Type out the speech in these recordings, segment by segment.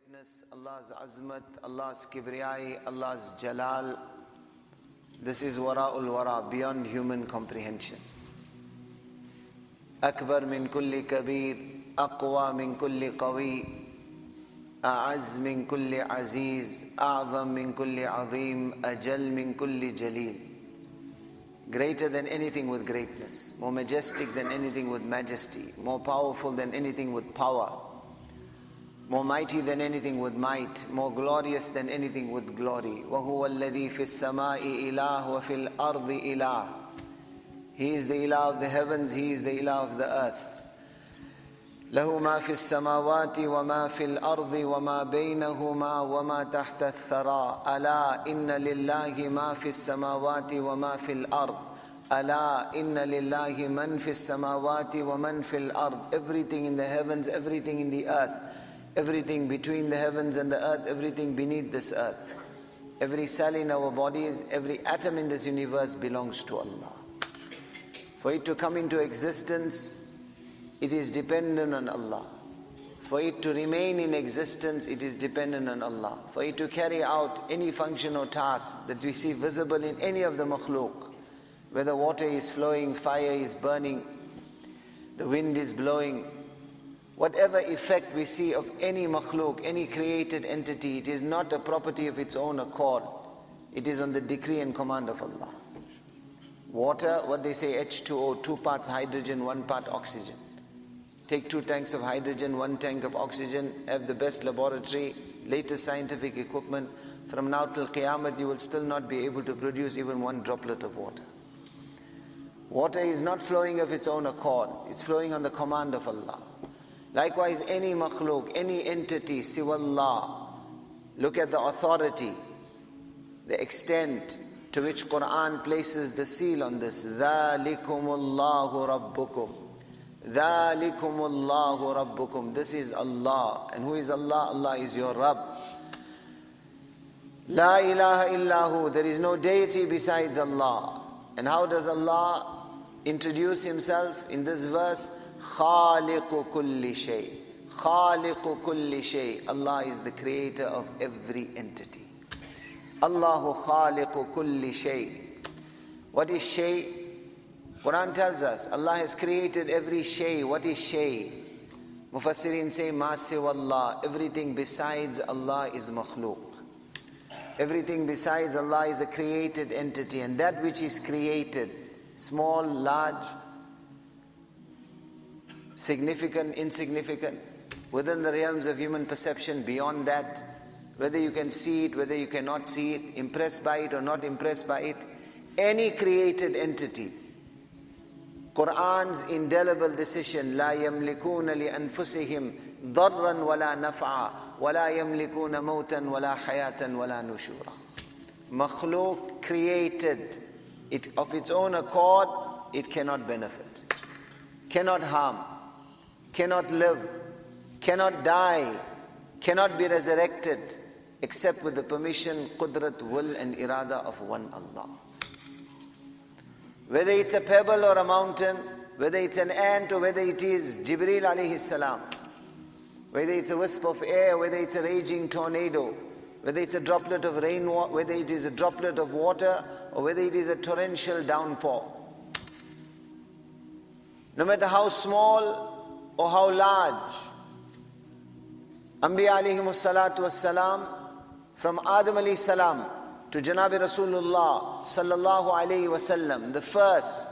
greatness, Allah's azmat, Allah's kibriyai, Allah's jalal. This is wara'ul wara, beyond human comprehension. Akbar min kulli kabir, aqwa min kulli qawi, a'az min kulli aziz, a'zam min kulli azim, ajal min kulli jalil. Greater than anything with greatness, more majestic than anything with majesty, more powerful than anything with power, more mighty than anything with might, more glorious than anything with glory. وَهُوَ الَّذِي فِي السَّمَاءِ إِلَهُ وَفِي الْأَرْضِ إِلَهُ. He is the ilah of the heavens, He is the ilah of the earth. لَهُ مَا فِي السَّمَاوَاتِ وَمَا فِي الْأَرْضِ وَمَا بَيْنَهُمَا وَمَا تَحْتَ الثَّرَى أَلَا إِنَّ لِلَّهِ مَا فِي السَّمَاوَاتِ وَمَا فِي الْأَرْضِ أَلَا إِنَّ لِلَّهِ مَنْ فِي السَّمَاوَاتِ وَمَنْ فِي الْأَرْضِ. Everything in the heavens, everything in the earth, everything between the heavens and the earth, everything beneath this earth, every cell in our bodies, every atom in this universe belongs to Allah. For it to come into existence, it is dependent on Allah. For it to remain in existence, it is dependent on Allah. For it to carry out any function or task that we see visible in any of the makhluk, whether water is flowing, fire is burning, the wind is blowing, whatever effect we see of any makhluk, any created entity, it is not a property of its own accord. It is on the decree and command of Allah. Water, what they say, H2O, 2 parts hydrogen, 1 part oxygen. Take 2 tanks of hydrogen, 1 tank of oxygen, have the best laboratory, latest scientific equipment. From now till Qiyamah, you will still not be able to produce even 1 droplet of water. Water is not flowing of its own accord. It's flowing on the command of Allah. Likewise, any makhluk, any entity, siwallah, look at the authority, the extent to which Quran places the seal on this. ذَلِكُمُ اللَّهُ رَبُّكُمْ ذَلِكُمُ اللَّهُ رَبُّكُمْ. This is Allah. And who is Allah? Allah is your Rabb. La ilaha illahu. There is no deity besides Allah. And how does Allah introduce Himself in this verse? خَالِقُ كُلِّ شَيْءٍ خَالِقُ كُلِّ شَيْءٍ. Allah is the creator of every entity. Allahu khaliqu kulli shay. What is shay? Quran tells us Allah has created every shay. What is shay? Mufassirin say ma siwallah. Everything besides Allah is makhluk. Everything besides Allah is a created entity, and that which is created, small, large, significant, insignificant, within the realms of human perception, beyond that, whether you can see it, whether you cannot see it, impressed by it or not impressed by it, any created entity, Quran's indelible decision, لا يملكون لأنفسهم ضرا ولا نفعا ولا يملكون موتا ولا حياة ولا نشورا. Makhluk created, it of its own accord, it cannot benefit, cannot harm, cannot live, cannot die, cannot be resurrected, except with the permission, qudrat, will and irada of one Allah. Whether it's a pebble or a mountain, whether it's an ant or whether it is Jibreel alayhi salam, whether it's a wisp of air, whether it's a raging tornado, whether it's a droplet of rain, whether it is a droplet of water, or whether it is a torrential downpour. No matter how small or how large, Anbiya alayhimus salatu wassalam, from Adam alayhi salam to Janabi Rasulullah sallallahu alayhi wasallam, the first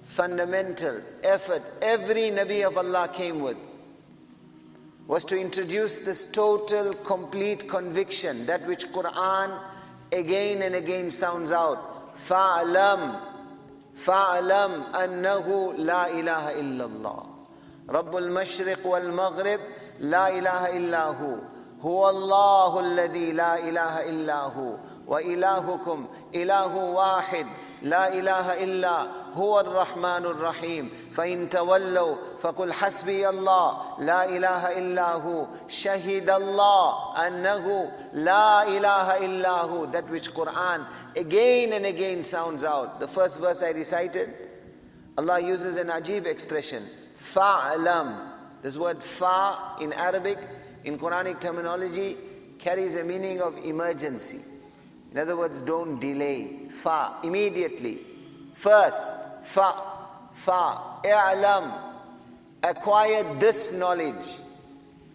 fundamental effort every Nabi of Allah came with was to introduce this total, complete conviction, that which Quran again and again sounds out. فَعْلَمْ أَنَّهُ لَا إِلَهَ إِلَّا اللَّهُ رَبُّ الْمَشْرِقِ وَالْمَغْرِبِ لَا إِلَهَ إِلَّا هُوَ هُوَ اللَّهُ الَّذِي لَا إِلَهَ إِلَّا هُوَ وَإِلَهُكُمْ إِلَهٌ وَاحِدٌ لَا إِلَهَ إِلَّا هُوَ الرَّحْمَنُ الرَّحِيمُ فَإِن تَوَلَّوْا فَقُلْ حَسْبِيَ اللَّهُ لَا إِلَهَ إِلَّا هُوَ شَهِدَ اللَّهُ أَنَّهُ لَا إِلَهَ إِلَّا هُوَ. That which Quran again and again sounds out. The first verse I recited, Allah uses an ajib expression, فَعْلَمْ. This word fa in Arabic in Quranic terminology, carries a meaning of emergency. In other words, don't delay. Fa, immediately. First, fa, i'lam, acquire this knowledge.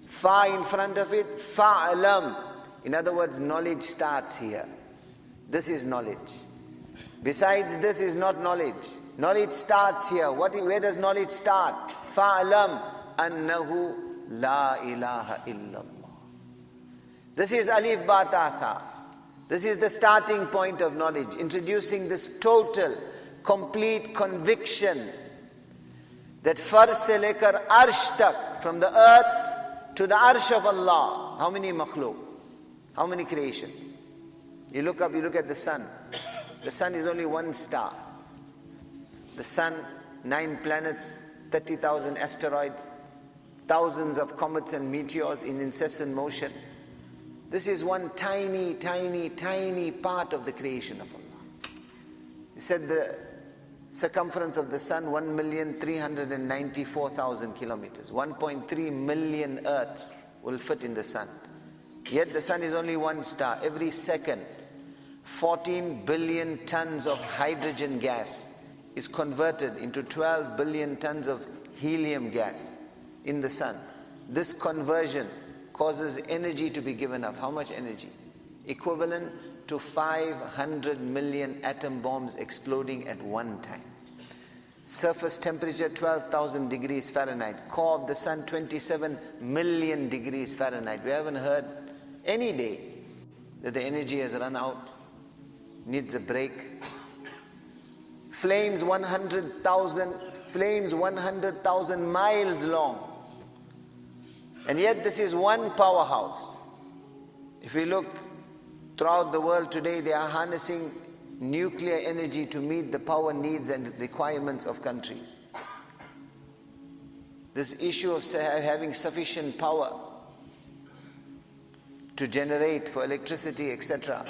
Fa in front of it, fa'alam. In other words, knowledge starts here. This is knowledge. Besides this is not knowledge. Knowledge starts here. Where does knowledge start? Fa'alam annahu la ilaha illallah. This is alif ba ta tha. This is the starting point of knowledge, introducing this total, complete conviction that far se lekar arsh tak, from the earth to the arsh of Allah. How many makhluk? How many creations? You look up, you look at the sun. The sun is only one star. The sun, 9 planets, 30,000 asteroids, thousands of comets and meteors in incessant motion. This is one tiny, tiny, tiny part of the creation of Allah. He said the circumference of the sun, 1,394,000 kilometers. 1.3 million earths will fit in the sun. Yet the sun is only one star. Every second, 14 billion tons of hydrogen gas is converted into 12 billion tons of helium gas in the sun. This conversion causes energy to be given up. How much energy? Equivalent to 500 million atom bombs exploding at one time. Surface temperature 12,000 degrees Fahrenheit. Core of the sun 27 million degrees Fahrenheit. We haven't heard any day that the energy has run out, needs a break. Flames 100,000 miles long. And yet this is one powerhouse. If we look throughout the world today, they are harnessing nuclear energy to meet the power needs and requirements of countries. This issue of having sufficient power to generate for electricity, etc.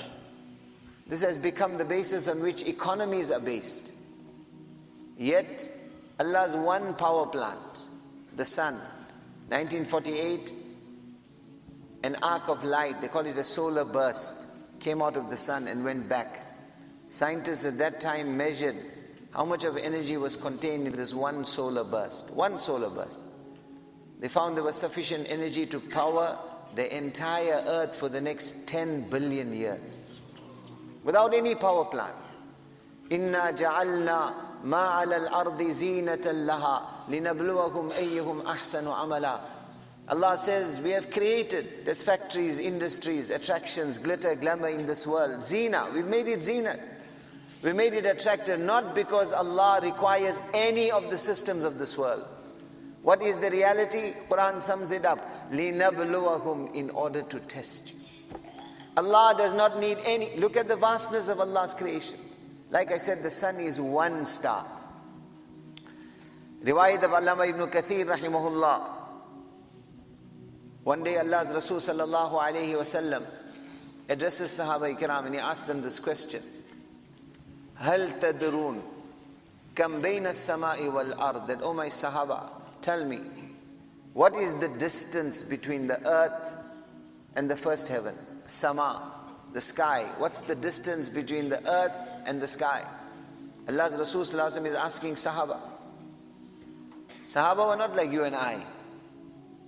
This has become the basis on which economies are based. Yet, Allah's one power plant, the sun, 1948, an arc of light, they call it a solar burst, came out of the sun and went back. Scientists at that time measured how much of energy was contained in this one solar burst. One solar burst. They found there was sufficient energy to power the entire earth for the next 10 billion years. Without any power plant. Inna ja'alna ma 'ala al-ardi zinatan laha linabluwahum ayyuhum ahsanu amala. Allah says, we have created, there's factories, industries, attractions, glitter, glamour in this world. Zina, we've made it zina. We made it attractive not because Allah requires any of the systems of this world. What is the reality? Quran sums it up. لِنَبْلُوَهُمْ, in order to test you. Allah does not need any. Look at the vastness of Allah's creation. Like I said, the sun is one star. Riwayat of Allama ibn Kathir rahimahullah. One day Allah's Rasul sallallahu alayhi wasallam addresses Sahaba Ikram and he asks them this question. هَلْ تَدْرُونَ كَمْ بَيْنَ السَّمَاءِ وَالْأَرْضِ, that, oh my Sahaba, tell me, what is the distance between the earth and the first heaven? Sama, the sky. What's the distance between the earth and the sky? Allah's Rasul sallallahu alayhi wa sallam is asking Sahaba. Sahaba were not like you and I.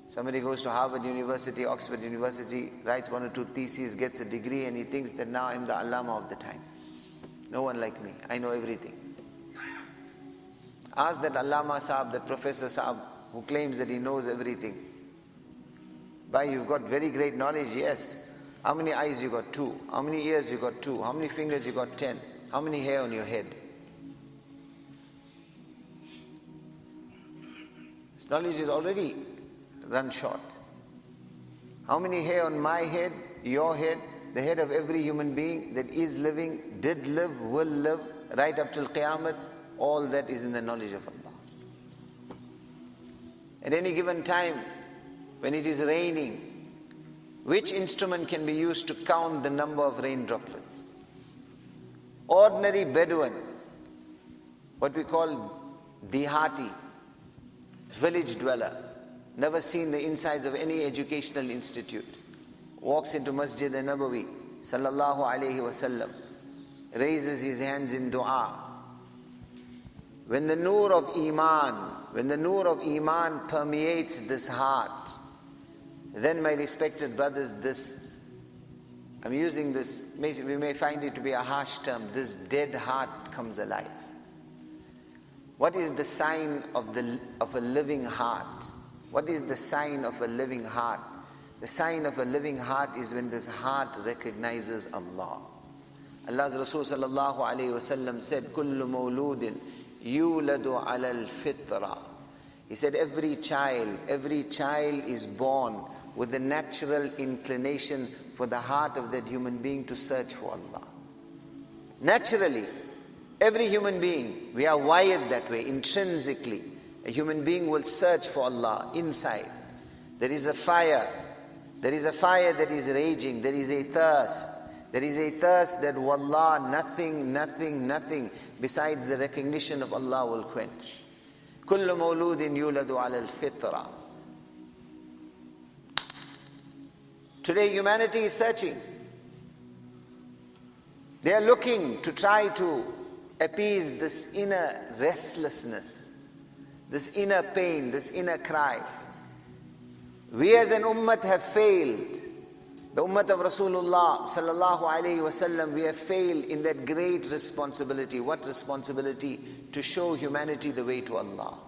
Somebody goes to Harvard University, Oxford University, writes 1 or 2 theses, gets a degree, and he thinks that now I'm the Allama of the time. No one like me. I know everything. Ask that Allama Sahab, that Professor Sahab, who claims that he knows everything. Why, you've got very great knowledge, yes. How many eyes you got? 2. How many ears you got? 2. How many fingers you got? 10. How many hair on your head? This knowledge is already run short. How many hair on my head, your head, the head of every human being that is living, did live, will live, right up till Qiyamah? All that is in the knowledge of Allah. At any given time, when it is raining, which instrument can be used to count the number of rain droplets? Ordinary Bedouin, what we call Dihati, village dweller, never seen the insides of any educational institute, walks into Masjid al-Nabawi, sallallahu alayhi wasallam, raises his hands in dua. When the nur of Iman permeates this heart, then my respected brothers, I'm using this, we may find it to be a harsh term, this dead heart comes alive. What is the sign of a living heart? What is the sign of a living heart? The sign of a living heart is when this heart recognizes Allah. Allah's Rasul sallallahu alayhi wasallam said, "Kullu mawludin yuladu ala al-fitra." He said, every child is born with the natural inclination for the heart of that human being to search for Allah. Naturally, every human being, we are wired that way, intrinsically. A human being will search for Allah inside. There is a fire. There is a fire that is raging. There is a thirst. There is a thirst that wallah, nothing besides the recognition of Allah will quench. Kullu mawludin yuladu ala al-fitra. Today humanity is searching. They are looking to try to appease this inner restlessness, this inner pain, this inner cry. We as an ummah have failed. The ummah of Rasulullah sallallahu alayhi wasallam, we have failed in that great responsibility. What responsibility? To show humanity the way to Allah.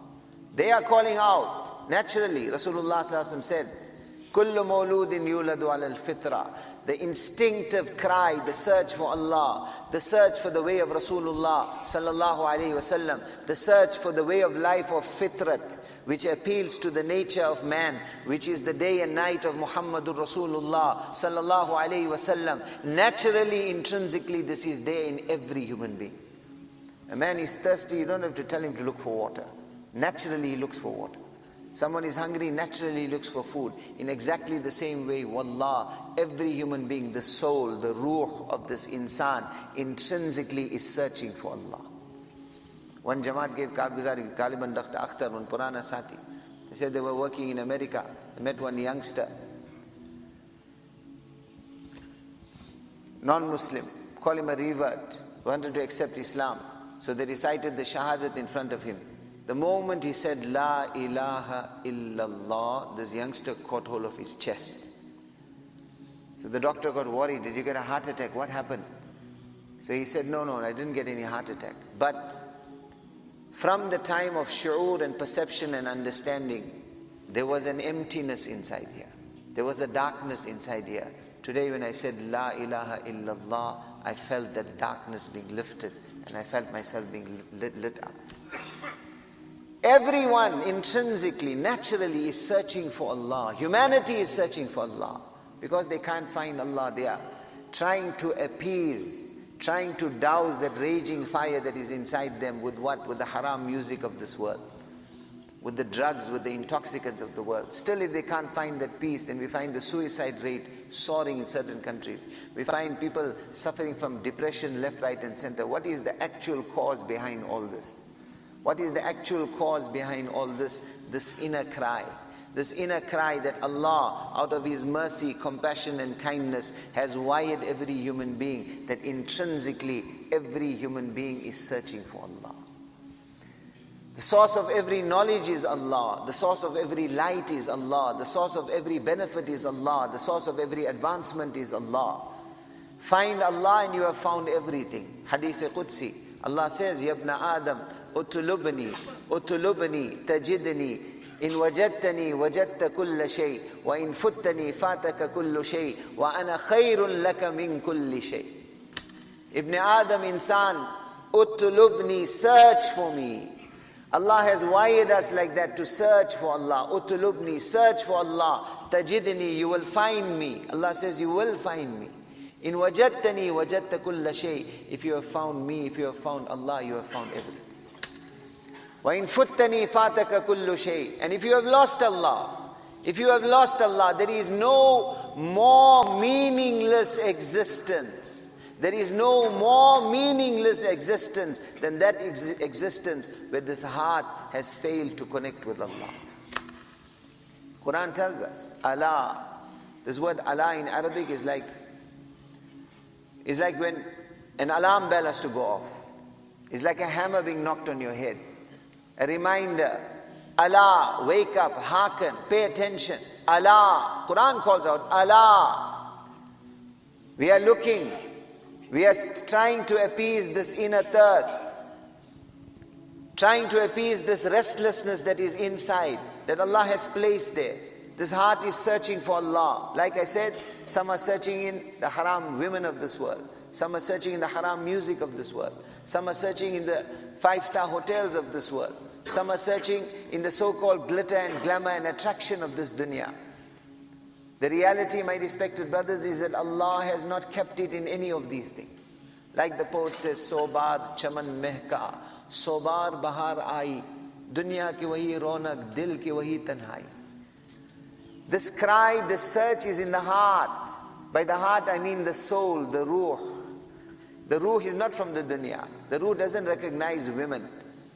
They are calling out. Naturally, Rasulullah sallallahu alayhi wasallam said, Kullu mawludin yuladu ala al-fitra. The instinctive cry, the search for Allah, the search for the way of Rasulullah sallallahu alayhi wasallam, the search for the way of life of fitrat, which appeals to the nature of man, which is the day and night of Muhammadur Rasulullah sallallahu alayhi wasallam. Naturally, intrinsically, this is there in every human being. A man is thirsty, you don't have to tell him to look for water. Naturally, he looks for water. Someone is hungry, naturally looks for food. In exactly the same way, wallah, every human being, the soul, the ruh of this insan, intrinsically is searching for Allah. One Jamaat gave Karguzari, Galiban Dr. Akhtar, one Purana Sati. They said they were working in America. They met one youngster, non-Muslim, call him a revert, wanted to accept Islam. So they recited the Shahadat in front of him. The moment he said, La ilaha illallah, this youngster caught hold of his chest. So the doctor got worried. Did you get a heart attack? What happened? So he said, no, I didn't get any heart attack. But from the time of shu'ur and perception and understanding, there was an emptiness inside here. There was a darkness inside here. Today when I said, La ilaha illallah, I felt that darkness being lifted and I felt myself being lit up. Everyone intrinsically, naturally is searching for Allah. Humanity is searching for Allah. Because they can't find Allah, they are trying to appease, trying to douse that raging fire that is inside them with what? With the haram music of this world. With the drugs, with the intoxicants of the world. Still, if they can't find that peace, then we find the suicide rate soaring in certain countries. We find people suffering from depression left, right and center. What is the actual cause behind all this? What is the actual cause behind all this? This inner cry. This inner cry that Allah, out of His mercy, compassion and kindness, has wired every human being, that intrinsically every human being is searching for Allah. The source of every knowledge is Allah. The source of every light is Allah. The source of every benefit is Allah. The source of every advancement is Allah. Find Allah and you have found everything. Hadith Qudsi. Allah says, Yabna Adam, Utulubni tajidni, in wajadtani wajadta kulla shay, wa in futtani fataka kullu shay, wa ana khayrun laka min kulli shay. Ibn Adam, insan, utulubni, search for me. Allah has wired us like that, to search for Allah. Utulubni, search for Allah. Tajidni, you will find me. Allah says, you will find me. In wajadtani wajadta kulla shay. If you have found me, if you have found Allah, you have found everything. وَإِن فُتَّنِي فَاتَكَ كُلُّ شَيْءٍ. And if you have lost Allah, there is no more meaningless existence. There is no more meaningless existence than that existence where this heart has failed to connect with Allah. Quran tells us, Allah. This word Allah in Arabic is like when an alarm bell has to go off. It's like a hammer being knocked on your head. A reminder. Allah, wake up, hearken, pay attention. Allah. Quran calls out Allah. We are looking. We are trying to appease this inner thirst. Trying to appease this restlessness that is inside, that Allah has placed there. This heart is searching for Allah. Like I said, some are searching in the haram women of this world. Some are searching in the haram music of this world. Some are searching in the 5-star hotels of this world. Some are searching in the so-called glitter and glamour and attraction of this dunya. The reality, my respected brothers, is that Allah has not kept it in any of these things. Like the poet says, Sobar chaman mehka, Sobar bahar aayi, dunya ki wahi ronak, dil ki wahi tanhai. This cry, this search is in the heart. By the heart I mean the soul, the ruh. The ruh is not from the dunya. The ruh doesn't recognize women,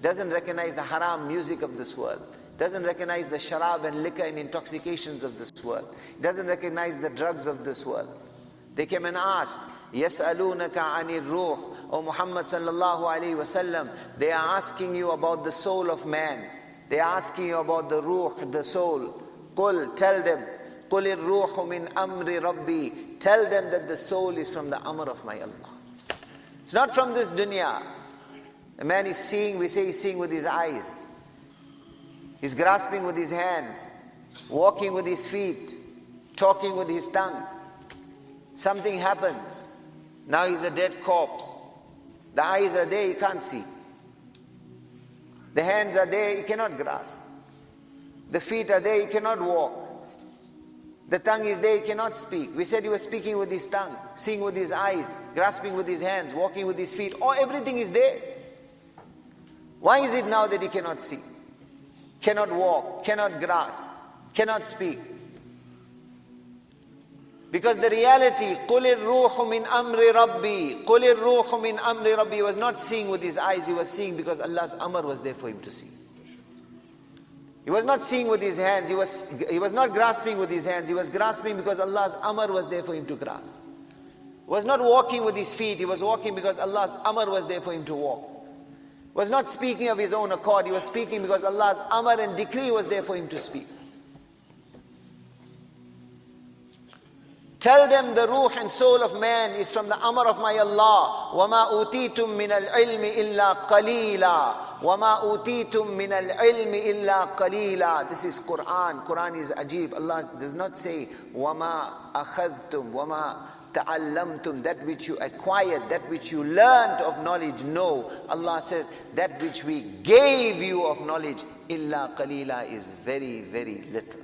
doesn't recognize the haram music of this world, doesn't recognize the sharab and liquor and intoxications of this world, doesn't recognize the drugs of this world. They came and asked, يَسْأَلُونَكَ عَنِ الرُّوحِ, O Muhammad sallallahu alayhi wasallam, they are asking you about the soul of man. They are asking you about the ruh, the soul. قُل, tell them, قُلِ الرُّوحُ مِنْ أَمْرِ رَبِّي. Tell them that the soul is from the amr of my Allah. It's not from this dunya. A man is seeing, we say he's seeing with his eyes. He's grasping with his hands, walking with his feet, talking with his tongue. Something happens. Now he's a dead corpse. The eyes are there, he can't see. The hands are there, he cannot grasp. The feet are there, he cannot walk. The tongue is there, he cannot speak. We said he was speaking with his tongue, seeing with his eyes, grasping with his hands, walking with his feet. Everything is there. Why is it now that he cannot see? Cannot walk, cannot grasp, cannot speak? Because the reality, قُلِ الرُّوحُ مِنْ أَمْرِ رَبِّي, قُلِ الرُّوحُ مِنْ أَمْرِ رَبِّي, he was not seeing with his eyes, he was seeing because Allah's amr was there for him to see. He was not seeing with his hands, he was not grasping with his hands, he was grasping because Allah's amr was there for him to grasp. He was not walking with his feet, he was walking because Allah's amr was there for him to walk. He was not speaking of his own accord, he was speaking because Allah's amr and decree was there for him to speak. Tell them the ruh and soul of man is from the amr of my Allah. وَمَا أُوتِيتُم مِّنَ الْعِلْمِ إِلَّا قَلِيلًا وَمَا أُوتِيتُم مِّنَ الْعِلْمِ إِلَّا قَلِيلًا. This is Quran. Quran is ajib. Allah does not say وَمَا أَخَذْتُم وَمَا تَعَلَّمْتُم, that which you acquired, that which you learned of knowledge. No. Allah says that which we gave you of knowledge, إِلَّا قَلِيلًا, is very, very little.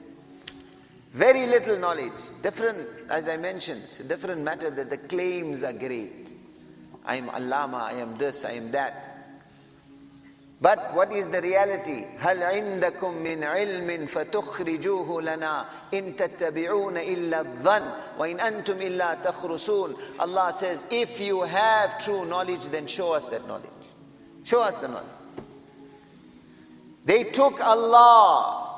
Very little knowledge. Different, as I mentioned, it's a different matter that the claims are great. I am Allama, I am this, I am that. But what is the reality? هَلْ عِنْدَكُم مِّنْ عِلْمٍ فَتُخْرِجُوهُ لَنَا إِن تَتَّبِعُونَ إِلَّا الظَّنَّ وَإِنْ أَنْتُمْ إِلَّا تَخْرُصُونَ. Allah says, if you have true knowledge, then show us that knowledge. Show us the knowledge. They took Allah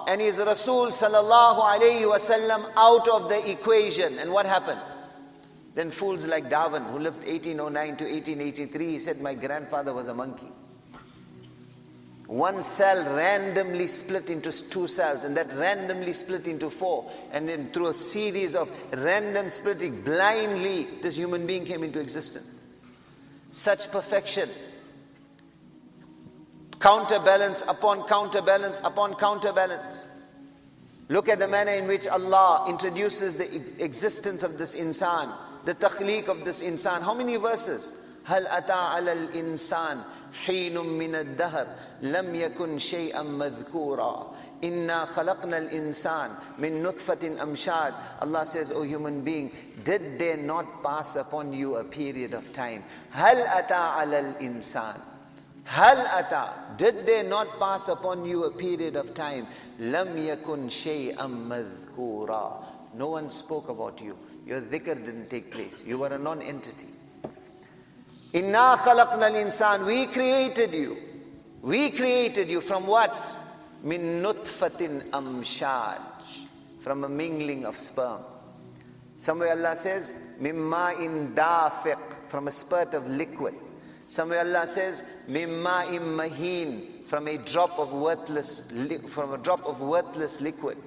and His Rasul sallallahu alayhi wasallam out of the equation. And what happened? Then fools like Darwin, who lived 1809 to 1883, he said, my grandfather was a monkey. One cell randomly split into 2 cells, and that randomly split into 4. And then through a series of random splitting, blindly, this human being came into existence. Such perfection. Counterbalance upon counterbalance upon counterbalance. Look at the manner in which Allah introduces the existence of this insan, the takhliq of this insan. How many verses? هَلْ أَتَى عَلَى الْإِنسَانِ حِينٌ مِّنَ الدَّهْرِ لَمْ يَكُنْ شَيْئًا مَذْكُورًا إِنَّا خَلَقْنَا الْإِنسَانِ مِن نُطْفَةٍ أَمْشَاجٍ. Allah says, O human being, did there not pass upon you a period of time? هَلْ أَتَى عَلَى الْإِنسَانِ. Hal ata, did there not pass upon you a period of time? Lam yakun shay'an madhkura. No one spoke about you. Your dhikr didn't take place. You were a non-entity. Inna khalaqna al-insan. We created you. We created you from what? min nutfatin amshaj, from a mingling of sperm. Somewhere Allah says, mimma'in dafiq, from a spurt of liquid. Somewhere Allah says, mimma'in mahin, from a drop of worthless liquid.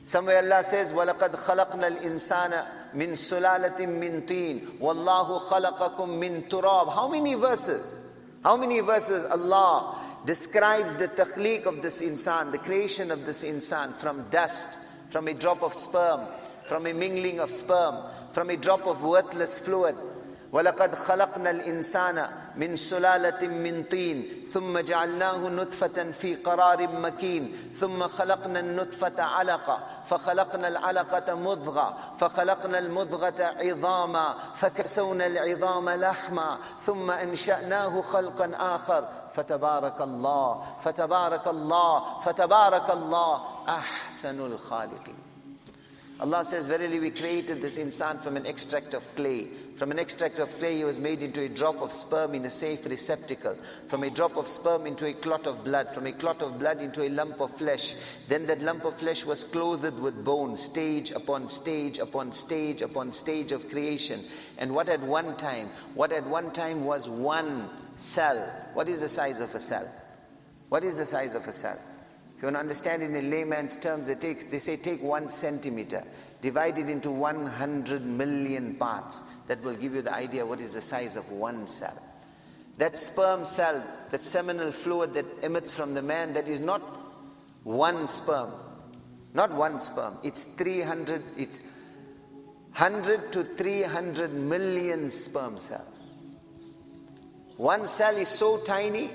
Somewhere Allah says, وَلَقَدْ خَلَقْنَا الْإِنسَانَ مِنْ سُلَالَةٍ مِنْ طِينٍ وَاللَّهُ خَلَقَكُم مِنْ تُرَابٍ. How many verses? How many verses Allah describes the takhliq of this insan, the creation of this insan from dust, from a drop of sperm, from a mingling of sperm, from a drop of worthless fluid. وَلَقَدْ خَلَقْنَا الْإِنسَانَ مِنْ سُلَالَةٍ مِنْ طِينٍ ثُمَّ جَعَلْنَاهُ نُطْفَةً فِي قَرَارٍ مَكِينٍ ثُمَّ خَلَقْنَا النُّطْفَةَ عَلَقَةً فَخَلَقْنَا الْعَلَقَةَ مُضْغَةً فَخَلَقْنَا الْمُضْغَةَ عِظَامًا فَكَسَوْنَا الْعِظَامَ لَحْمًا ثُمَّ أَنشَأْنَاهُ خَلْقًا آخَرَ فَتَبَارَكَ اللَّهُ فَتَبَارَكَ اللَّهُ فَتَبَارَكَ اللَّهُ أَحْسَنُ الْخَالِقِينَ. Allah says, verily we created this insan from an extract of clay. From an extract of clay he was made into a drop of sperm in a safe receptacle. From a drop of sperm into a clot of blood. From a clot of blood into a lump of flesh. Then that lump of flesh was clothed with bones, stage upon stage upon stage upon stage of creation. And what at one time was one cell. What is the size of a cell? What is the size of a cell? If you want to understand it in layman's terms, they say take 1 centimeter, divide it into 100 million parts. That will give you the idea what is the size of one cell. That sperm cell, that seminal fluid that emits from the man, that is not one sperm. Not one sperm. It's 100 to 300 million sperm cells. One cell is so tiny.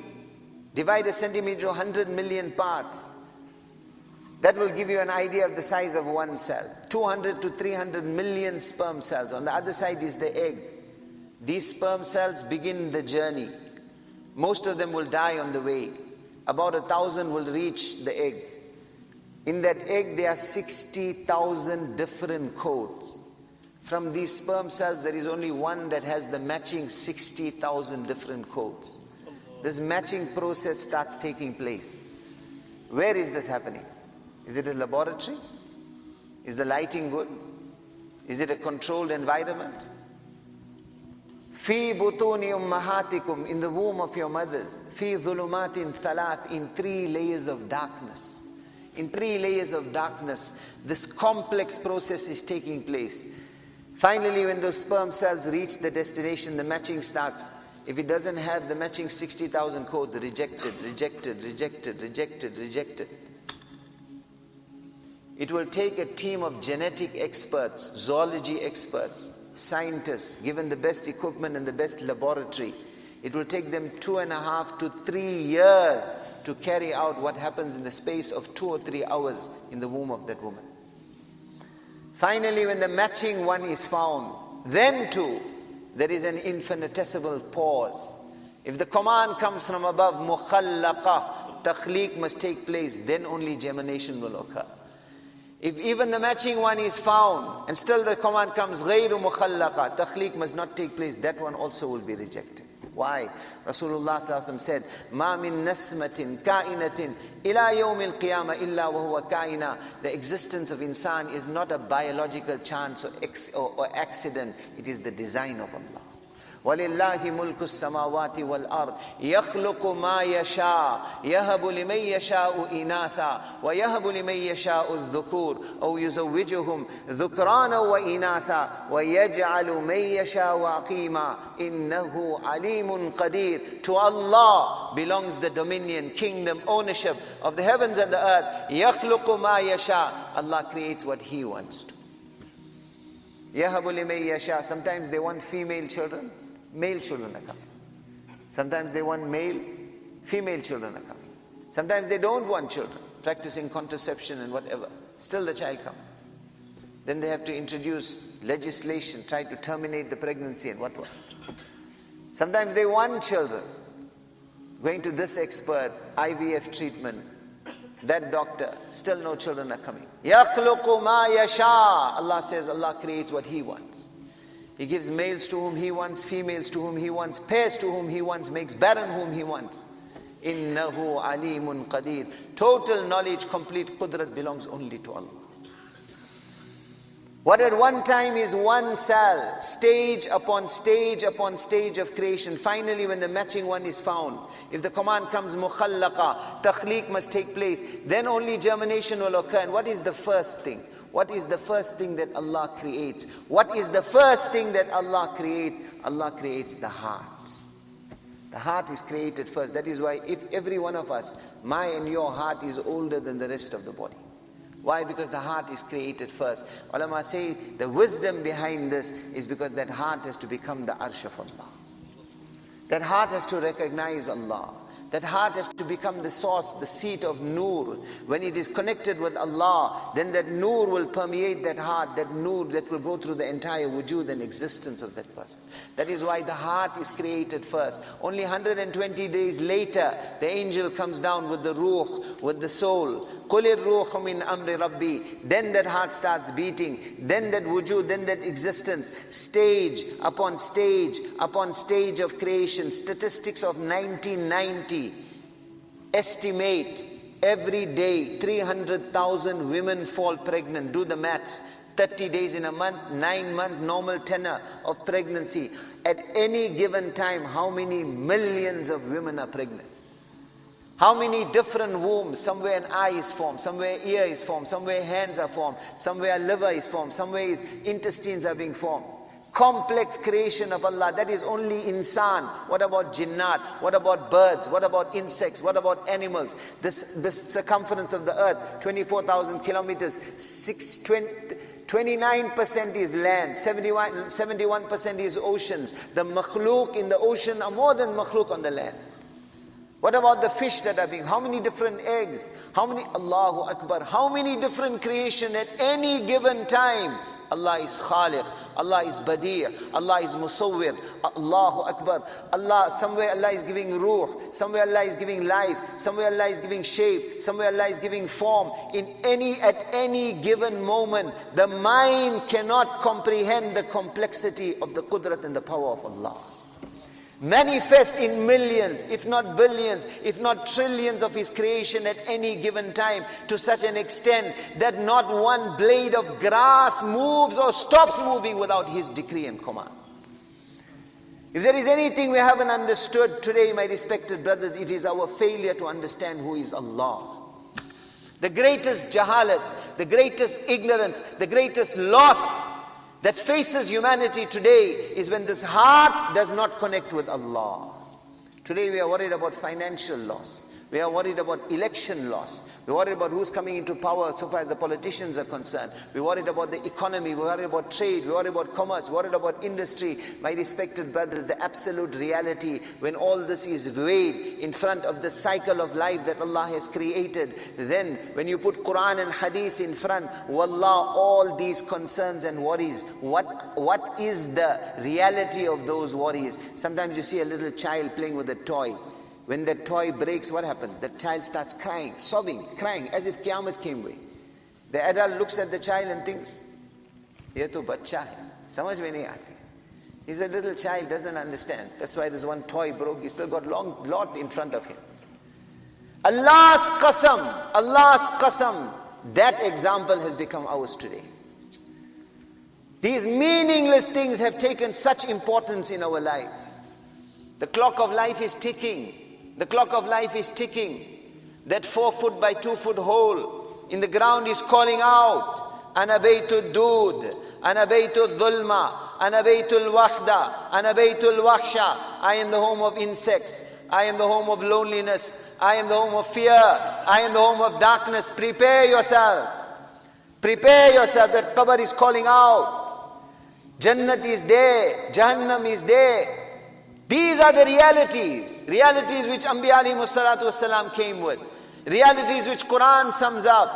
Divide a centimeter into 100 million parts. That will give you an idea of the size of one cell. 200 to 300 million sperm cells. On the other side is the egg. These sperm cells begin the journey. Most of them will die on the way. About 1,000 will reach the egg. In that egg there are 60,000 different codes. From these sperm cells there is only one that has the matching 60,000 different codes. This matching process starts taking place. Where is this happening? Is it a laboratory? Is the lighting good? Is it a controlled environment? Fi butuni ummahatikum, in the womb of your mothers. Fi dhulumatin thalath, in 3 layers of darkness. In 3 layers of darkness, this complex process is taking place. Finally, when those sperm cells reach the destination, the matching starts. If it doesn't have the matching 60,000 codes, rejected, rejected, rejected, rejected, rejected. It will take a team of genetic experts, zoology experts, scientists, given the best equipment and the best laboratory. It will take them 2.5 to 3 years to carry out what happens in the space of 2 or 3 hours in the womb of that woman. Finally, when the matching one is found, then too, there is an infinitesimal pause. If the command comes from above, mukhallaqa, takhliq must take place, then only germination will occur. If even the matching one is found, and still the command comes, ghayru mukhallaqa, takhliq must not take place, that one also will be rejected. Why? Rasulullah ﷺ said, مَا مِن نَسْمَةٍ كَائِنَةٍ إِلَى يَوْمِ الْقِيَامَةِ إِلَّا وَهُوَ كَائِنًا. The existence of insan is not a biological chance or accident. It is the design of Allah. وَلِلَّهِ مُلْكُ السَّمَاوَاتِ وَالْأَرْضِ يَخْلُقُ مَا يَشَاءُ يَهَبُ لِمَن يَشَاءُ إِنَاثًا وَيَهَبُ لِمَن يَشَاءُ الذُّكُورَ أَوْ يُزَوِّجُهُمْ ذُكْرَانًا وَإِنَاثًا وَيَجْعَلُ مَن يَشَاءُ عَقِيمًا إِنَّهُ عَلِيمٌ قَدِيرٌ. To Allah belongs the dominion, kingdom, ownership of the heavens and the earth. يَخْلُقُ مَا يَشَاءُ. Allah creates what He wants to. يَهَبُ لِمَن يَشَاءُ. Sometimes they want female children. Male children are coming. Sometimes they want male, female children are coming. Sometimes they don't want children, practicing contraception and whatever. Still the child comes. Then they have to introduce legislation, try to terminate the pregnancy and what. Sometimes they want children. Going to this expert, IVF treatment, that doctor, still no children are coming. يَخْلُقُ مَا يَشَاءُ. Allah says Allah creates what He wants. He gives males to whom He wants, females to whom He wants, pairs to whom He wants, makes barren whom He wants. Innahu alimun qadir. Total knowledge, complete qudrat belongs only to Allah. What at one time is one cell, stage upon stage upon stage of creation. Finally, when the matching one is found, if the command comes mukhallaqa, takhliq must take place, then only germination will occur. And what is the first thing? What is the first thing that Allah creates? What is the first thing that Allah creates? Allah creates the heart. The heart is created first. That is why if every one of us, my and your heart is older than the rest of the body. Why? Because the heart is created first. Ulama say the wisdom behind this is because that heart has to become the arsh of Allah. That heart has to recognize Allah. That heart has to become the source, the seat of nur. When it is connected with Allah, then that nur will permeate that heart, that nur that will go through the entire wujud and existence of that person. That is why the heart is created first. Only 120 days later, the angel comes down with the ruh, with the soul. قُلِ الرُّوحُ مِنْ أَمْرِ رَبِّي. Then that heart starts beating. Then that wujud, then that existence. Stage upon stage upon stage of creation. Statistics of 1990 estimate every day 300,000 women fall pregnant. Do the maths. 30 days in a month, 9-month normal tenor of pregnancy. At any given time, how many millions of women are pregnant? How many different wombs? Somewhere an eye is formed, somewhere ear is formed, somewhere hands are formed, somewhere liver is formed, somewhere intestines are being formed. Complex creation of Allah. That is only insan. What about jinnat? What about birds? What about insects? What about animals? This circumference of the earth, 24,000 kilometers, 29% is land, 71% is oceans. The makhluk in the ocean are more than makhluk on the land. What about the fish that are being, how many different eggs? How many, Allahu Akbar, how many different creation at any given time? Allah is Khaliq, Allah is Badi', Allah is Musawwir, Allahu Akbar. Allah, somewhere Allah is giving ruh, somewhere Allah is giving life, somewhere Allah is giving shape, somewhere Allah is giving form. At any given moment, the mind cannot comprehend the complexity of the qudrat and the power of Allah. Manifest in millions, if not billions, if not trillions of His creation at any given time, to such an extent that not one blade of grass moves or stops moving without His decree and command. If there is anything we haven't understood today, my respected brothers, it is our failure to understand who is Allah. The greatest jahalat, the greatest ignorance, the greatest loss that faces humanity today is when this heart does not connect with Allah. Today we are worried about financial loss. We are worried about election loss. We're worried about who's coming into power so far as the politicians are concerned. We're worried about the economy. We're worried about trade. We're worried about commerce. We're worried about industry. My respected brothers, the absolute reality, when all this is weighed in front of the cycle of life that Allah has created, then when you put Quran and Hadith in front, wallah, all these concerns and worries, what is the reality of those worries? Sometimes you see a little child playing with a toy. When that toy breaks, what happens? The child starts crying, sobbing, crying, as if Qiyamah came way. The adult looks at the child and thinks, ye to bachcha hai, samajh mein nahi aati. He's a little child, doesn't understand. That's why this one toy broke. He's still got lot in front of him. Allah's qasam, that example has become ours today. These meaningless things have taken such importance in our lives. The clock of life is ticking. The clock of life is ticking. That 4 foot by 2 foot hole in the ground is calling out, Ana baytul dud, Ana baytul dhulma, Ana baytul wahda, Ana baytul wahsha. I am the home of insects. I am the home of loneliness. I am the home of fear. I am the home of darkness. Prepare yourself. Prepare yourself. That qabr is calling out. Jannat is there. Jahannam is there. These are the realities which Anbiya alayhi salatu wasalam came with. Realities which Quran sums up.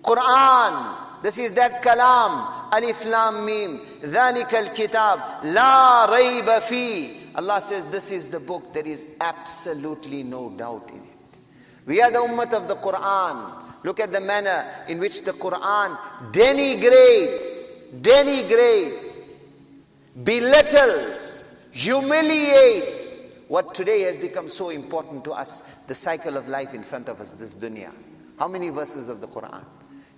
Quran, this is that kalam, alif lam mim, dhalika al-kitab, la rayba fi. Allah says this is the book, there is absolutely no doubt in it. We are the ummah of the Quran. Look at the manner in which the Quran denigrates, belittles, humiliates What today has become so important to us, the cycle of life in front of us, this dunya. How many verses of the Quran?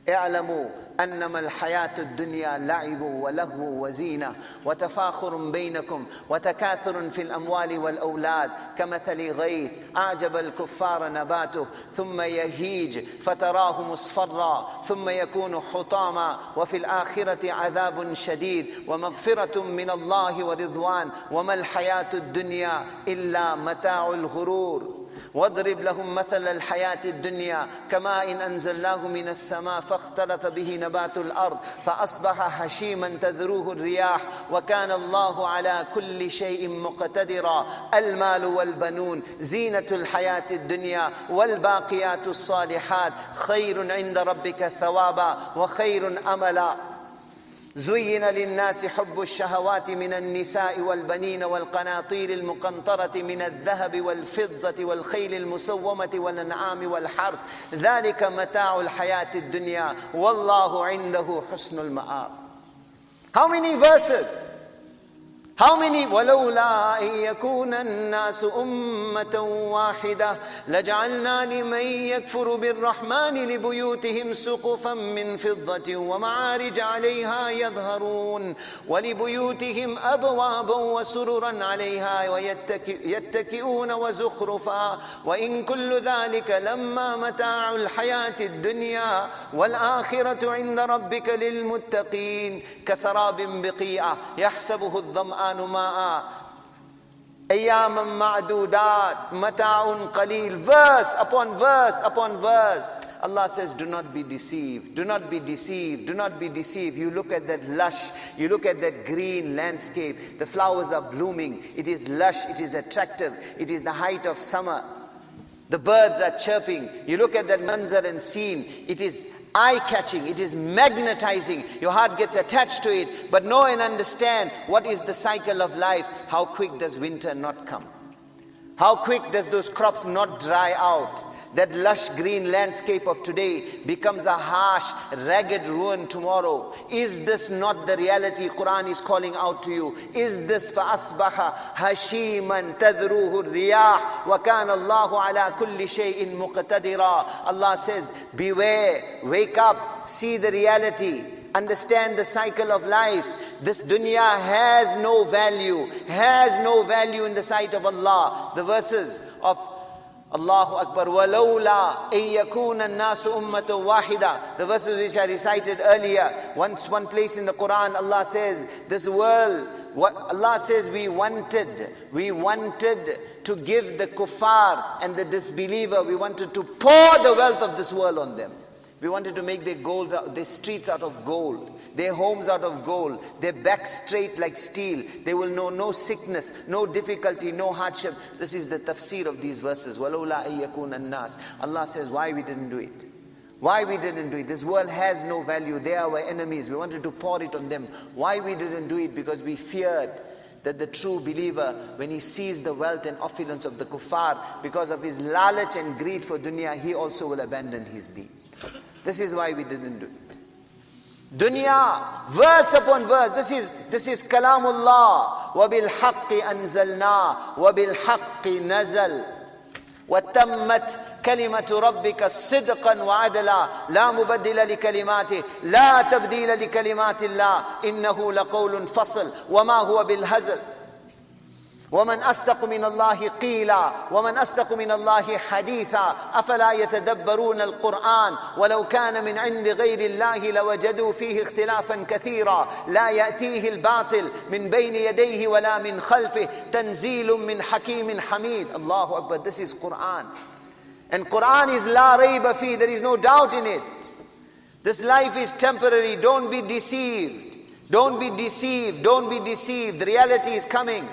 اعلموا أنما الحياة الدنيا لعب ولهو وزينة وتفاخر بينكم وتكاثر في الأموال والأولاد كمثل غيث أعجب الكفار نباته ثم يهيج فتراه مصفرا ثم يكون حطاما وفي الآخرة عذاب شديد ومغفرة من الله ورضوان وما الحياة الدنيا إلا متاع الغرور واضرب لهم مثل الحياة الدنيا كماء إن أنزلناه من السماء فاختلط به نبات الأرض فأصبح هشيما تذروه الرياح وكان الله على كل شيء مقتدرا المال والبنون زينة الحياة الدنيا والباقيات الصالحات خير عند ربك ثوابا وخير أملا زين للناس حب الشهوات من النساء والبنين والقناطير المقنطرة من الذهب والفضة والخيل المسومة والأنعام والحرث ذلك متاع الحياة الدنيا والله عنده حسن المآب. How many verses? How many? ولولا أن يكون الناس أمة واحدة لجعلنا لمن يكفر بالرحمن لبيوتهم سقفا من فضة ومعارج عليها يظهرون ولبيوتهم أبوابا وسررا عليها ويتكئون وزخرفا وإن كل ذلك لما متاع الحياة الدنيا والآخرة عند ربك للمتقين كسراب بقيعة يحسبه الظمآن ماء أياما معدودات متاع قليل. Verse upon verse upon verse. Allah says, do not be deceived, do not be deceived, do not be deceived. You look at that lush, you look at that green landscape, the flowers are blooming, it is lush, it is attractive, it is the height of summer. The birds are chirping. You look at that manzar and scene, it is eye-catching, it is magnetizing. Your heart gets attached to it. But know and understand what is the cycle of life. How quick does winter not come? How quick does those crops not dry out? That lush green landscape of today becomes a harsh, ragged ruin tomorrow. Is this not the reality Quran is calling out to you? Is this فَأَصْبَحَ هَشِيمًا تَذْرُوهُ الرِّيَاحُ وَكَانَ اللَّهُ عَلَى كُلِّ شَيْءٍ مُقْتَدِرًا. Allah says, beware, wake up, see the reality, understand the cycle of life. This dunya has no value in the sight of Allah. The verses of Allahu Akbar, وَلَوْلَا أَن يَكُونَ النَّاسُ أُمَّةً وَاحِدًا. The verses which I recited earlier. One place in the Quran, Allah says, this world, Allah says we wanted to give the kuffar and the disbeliever, we wanted to pour the wealth of this world on them. We wanted to make their streets out of gold, their homes out of gold, their backs straight like steel. They will know no sickness, no difficulty, no hardship. This is the tafsir of these verses. وَلَوْلَا أَن يَكُونَ النَّاسِ. Allah says, why we didn't do it? Why we didn't do it? This world has no value. They are our enemies. We wanted to pour it on them. Why we didn't do it? Because we feared that the true believer, when he sees the wealth and opulence of the kuffar, because of his lalach and greed for dunya, he also will abandon his deen. This is why we didn't do it. Dunya, verse upon verse. This is kalamullah. وَبِالْحَقِّ أَنزَلْنَا وَبِالْحَقِّ نَزَلْ وَتَمَّتْ كَلِمَةُ رَبِّكَ صِدْقًا وَعَدْلًا لَا مُبَدِّلَ لِكَلِمَاتِهِ لَا تَبْدِيلَ لِكَلِمَاتِ اللَّهِ إِنَّهُ لَقَوْلٌ فَصْلٌ وَمَا هُوَ بِالْهَزْلِ ومن أصدق من الله قيلا ومن أصدق من الله حديثا أفلا يتدبرون القرآن ولو كان من عند غير الله لوجدوا فيه اختلافا كثيرا لا يأتيه الباطل من بين يديه ولا من خلفه تنزيل من حكيم حميد. Allahu Akbar. This is Quran, and Quran is la rayba fi. There is no doubt in it. This life is temporary. Don't be deceived. Don't be deceived. Don't be deceived. The reality is coming.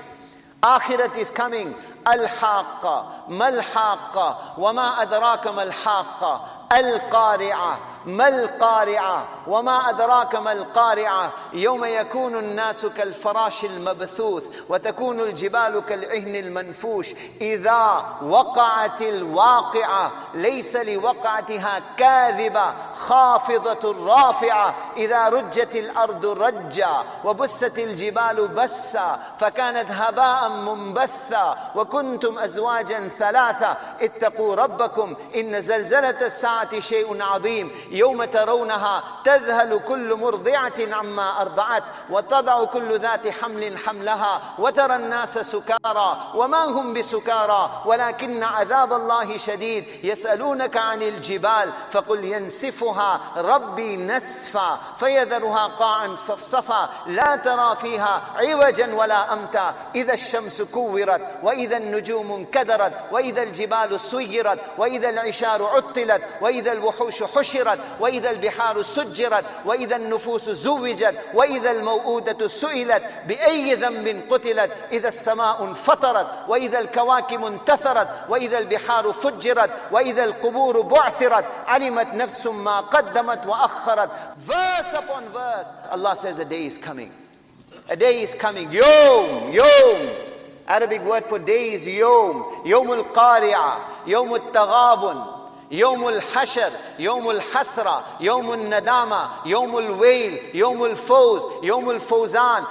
Akhirat is coming. Al-Haqqa, Mal-Haqqa, Wa ma adraka Mal-Haqqa. القارعة ما القارعة وما أدراك ما القارعة يوم يكون الناس كالفراش المبثوث وتكون الجبال كالعهن المنفوش إذا وقعت الواقعة ليس لوقعتها كاذبة خافضة رافعة إذا رجت الأرض رجا وبست الجبال بسا فكانت هباء منبثا وكنتم أزواجا ثلاثة اتقوا ربكم إن زلزلة الساعة شيء عظيم يوم ترونها تذهل كل مرضعة عما أرضعت وتضع كل ذات حمل حملها وترى الناس سكارى وما هم بسكارى ولكن عذاب الله شديد يسألونك عن الجبال فقل ينسفها ربي نسفا فيذرها قاعا صفصفا لا ترى فيها عوجا ولا أمتا إذا الشمس كورت وإذا النجوم انكدرت وإذا الجبال سيرت وإذا العشار عطلت وإذا الوحوش حشرت وإذا البحار سجرت وإذا النفوس زوجت وإذا الموءودة سئلت بأي ذنب قتلت إذا السماء انفطرت وإذا الكواكب انتثرت وإذا البحار فجرت وإذا القبور بعثرت علمت نفس ما قدمت وأخرت. Verse upon verse Allah says a day is coming. A day is coming. Yawm, yawm. Arabic word for day is yawm. Yawm al-qari'ah, yawm al-taghabun, يوم الحشر يوم الحسرة يوم الندامة يوم الويل يوم الفوز يوم الفوزان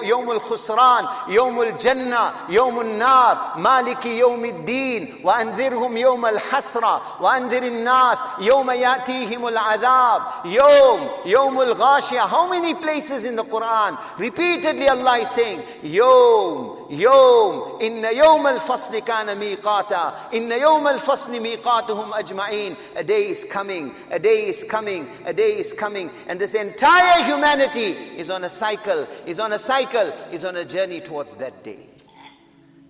يوم الخسران يوم الجنة يوم النار مالك يوم الدين وأنذرهم يوم الحسرة وأنذر الناس يوم يأتيهم العذاب يوم الغاشية. How many places in the Quran repeatedly Allah is saying يوم إن يوم الفصل كان ميقاتا إن يوم الفصل ميقاتهم أجمعين. A day is coming, a day is coming, a day is coming, and this entire humanity is on a cycle, is on a journey towards that day.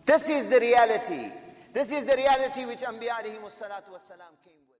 This is the reality. This is the reality which Anbiya alayhimus salatu wassalam came with.